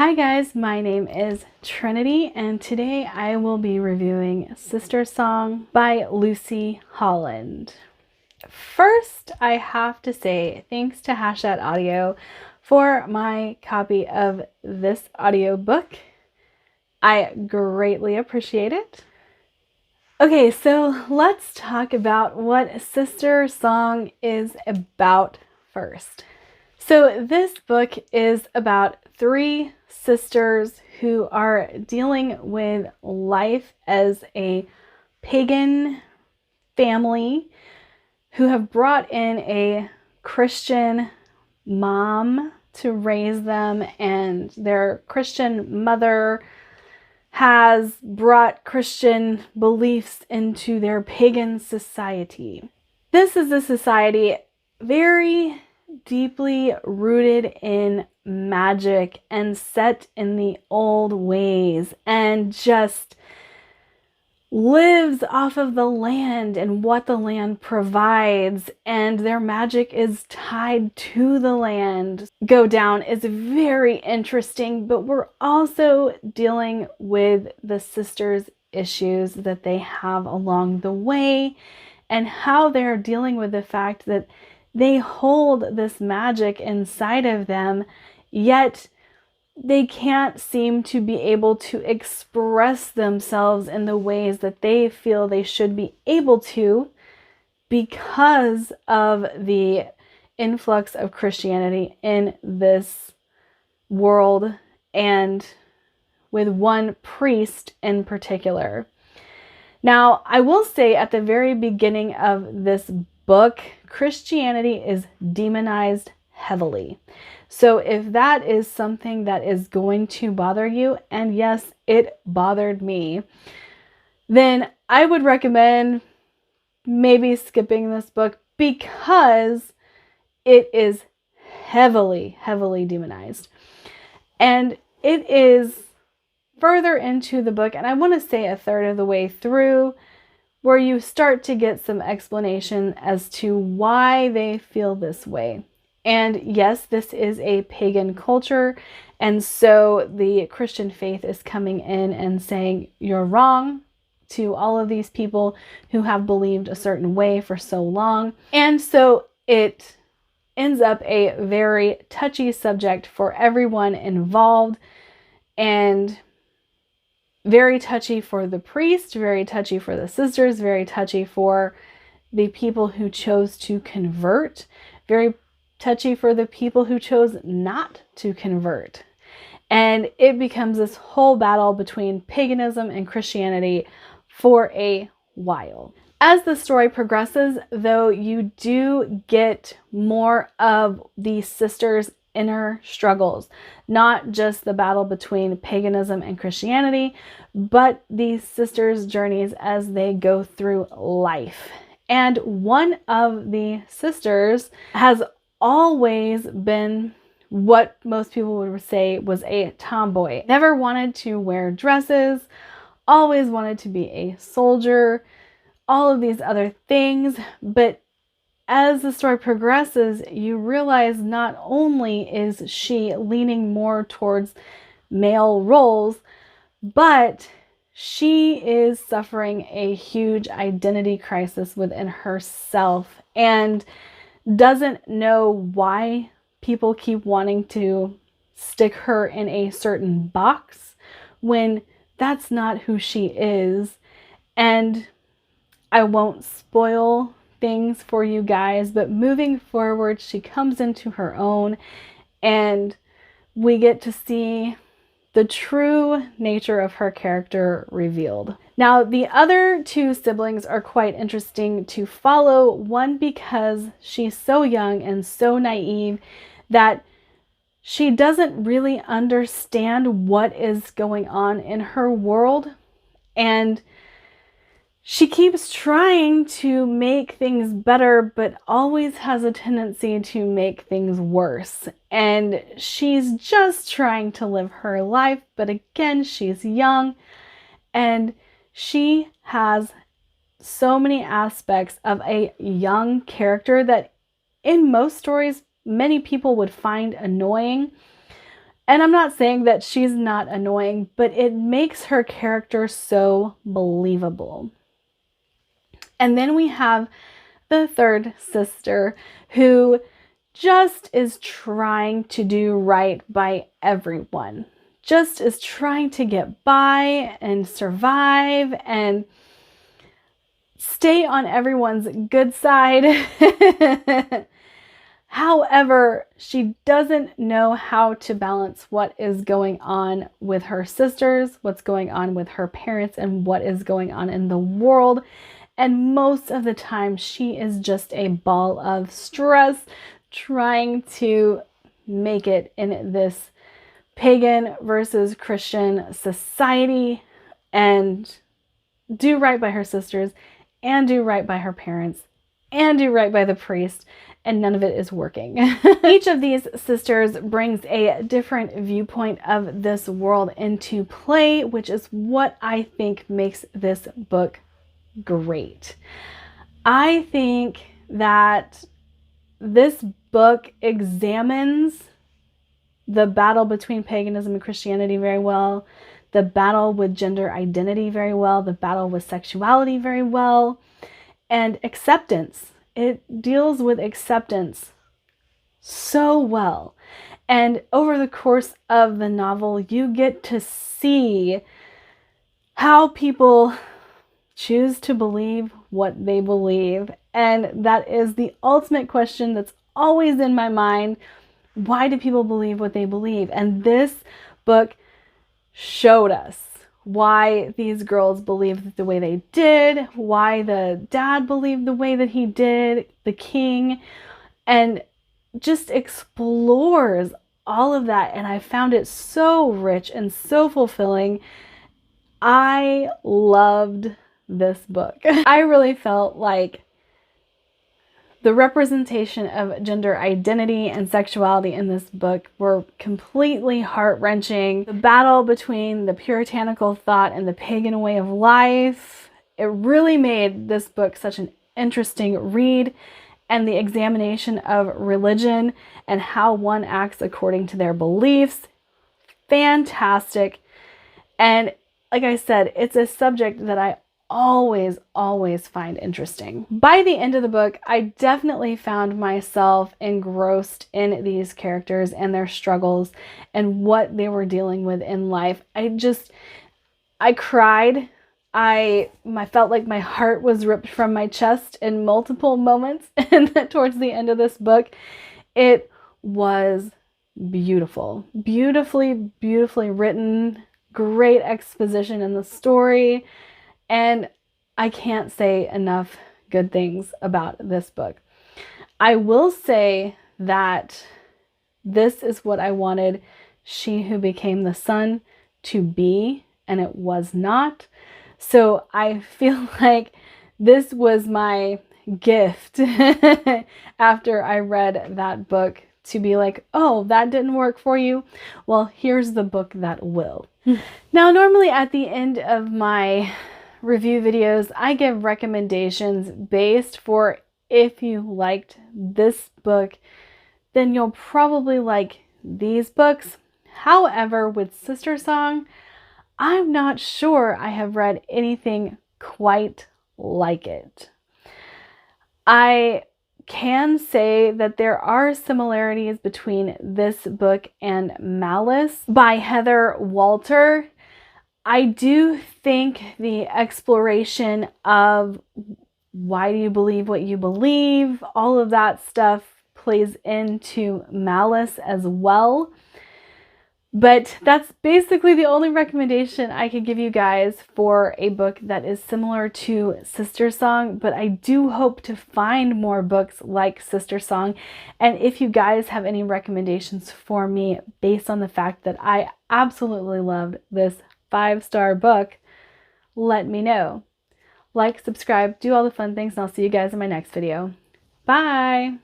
Hi guys, my name is Trinity and today I will be reviewing Sistersong by Lucy Holland. First, I have to say thanks to Hachette Audio for my copy of this audiobook. I greatly appreciate it. Okay, so let's talk about what Sistersong is about first. So this book is about three sisters who are dealing with life as a pagan family who have brought in a Christian mom to raise them, and their Christian mother has brought Christian beliefs into their pagan society. This is a society very deeply rooted in magic and set in the old ways and just lives off of the land and what the land provides, and their magic is tied to the land. Go down is very interesting, but we're also dealing with the sisters' issues that they have along the way and how they're dealing with the fact that they hold this magic inside of them, yet they can't seem to be able to express themselves in the ways that they feel they should be able to because of the influx of Christianity in this world, and with one priest in particular. Now, I will say at the very beginning of this book, Christianity is demonized heavily. So if that is something that is going to bother you, and yes, it bothered me, then I would recommend maybe skipping this book because it is heavily, heavily demonized. And it is further into the book, and I want to say a third of the way through, where you start to get some explanation as to why they feel this way. And yes, this is a pagan culture, and so the Christian faith is coming in and saying you're wrong to all of these people who have believed a certain way for so long. And so it ends up a very touchy subject for everyone involved, and very touchy for the priest, very touchy for the sisters, very touchy for the people who chose to convert, very touchy for the people who chose not to convert. And it becomes this whole battle between paganism and Christianity for a while. As the story progresses, though, you do get more of the sisters' inner struggles, not just the battle between paganism and Christianity, but the sisters' journeys as they go through life. And one of the sisters has always been what most people would say was a tomboy. Never wanted to wear dresses, always wanted to be a soldier, all of these other things. But as the story progresses, you realize not only is she leaning more towards male roles, but she is suffering a huge identity crisis within herself and doesn't know why people keep wanting to stick her in a certain box when that's not who she is. And I won't spoil things for you guys, but moving forward, she comes into her own, and we get to see the true nature of her character revealed. Now, the other two siblings are quite interesting to follow. One, because she's so young and so naive that she doesn't really understand what is going on in her world, and she keeps trying to make things better, but always has a tendency to make things worse. And she's just trying to live her life, but again, she's young, and she has so many aspects of a young character that in most stories, many people would find annoying. And I'm not saying that she's not annoying, but it makes her character so believable. And then we have the third sister who just is trying to do right by everyone. Just is trying to get by and survive and stay on everyone's good side. However, she doesn't know how to balance what is going on with her sisters, what's going on with her parents, and what is going on in the world. And most of the time, she is just a ball of stress trying to make it in this pagan versus Christian society and do right by her sisters and do right by her parents and do right by the priest, and none of it is working. Each of these sisters brings a different viewpoint of this world into play, which is what I think makes this book great. I think that this book examines the battle between paganism and Christianity very well, the battle with gender identity very well, the battle with sexuality very well, and acceptance. It deals with acceptance so well. And over the course of the novel, you get to see how people choose to believe what they believe. And that is the ultimate question that's always in my mind. Why do people believe what they believe? And this book showed us why these girls believed the way they did, why the dad believed the way that he did, the king, and just explores all of that. And I found it so rich and so fulfilling. I loved this book. I really felt like the representation of gender identity and sexuality in this book were completely heart-wrenching. The battle between the puritanical thought and the pagan way of life, it really made this book such an interesting read, and the examination of religion and how one acts according to their beliefs, fantastic. And like I said, it's a subject that I always find interesting. By the end of the book, I definitely found myself engrossed in these characters and their struggles and what they were dealing with in life. I cried. I felt like my heart was ripped from my chest in multiple moments, and towards the end of this book, it was beautiful. Beautifully written, great exposition in the story. And I can't say enough good things about this book. I will say that this is what I wanted She Who Became the Sun to be, and it was not. So I feel like this was my gift after I read that book, to be like, oh, that didn't work for you? Well, here's the book that will. Now, normally at the end of my review videos, I give recommendations based for if you liked this book, then you'll probably like these books. However, with Sistersong, I'm not sure I have read anything quite like it. I can say that there are similarities between this book and Malice by Heather Walter. I do think the exploration of why do you believe what you believe, all of that stuff plays into Malice as well. But that's basically the only recommendation I could give you guys for a book that is similar to Sistersong. But I do hope to find more books like Sistersong. And if you guys have any recommendations for me based on the fact that I absolutely loved this 5-star book, let me know. Like, subscribe, do all the fun things, and I'll see you guys in my next video. Bye!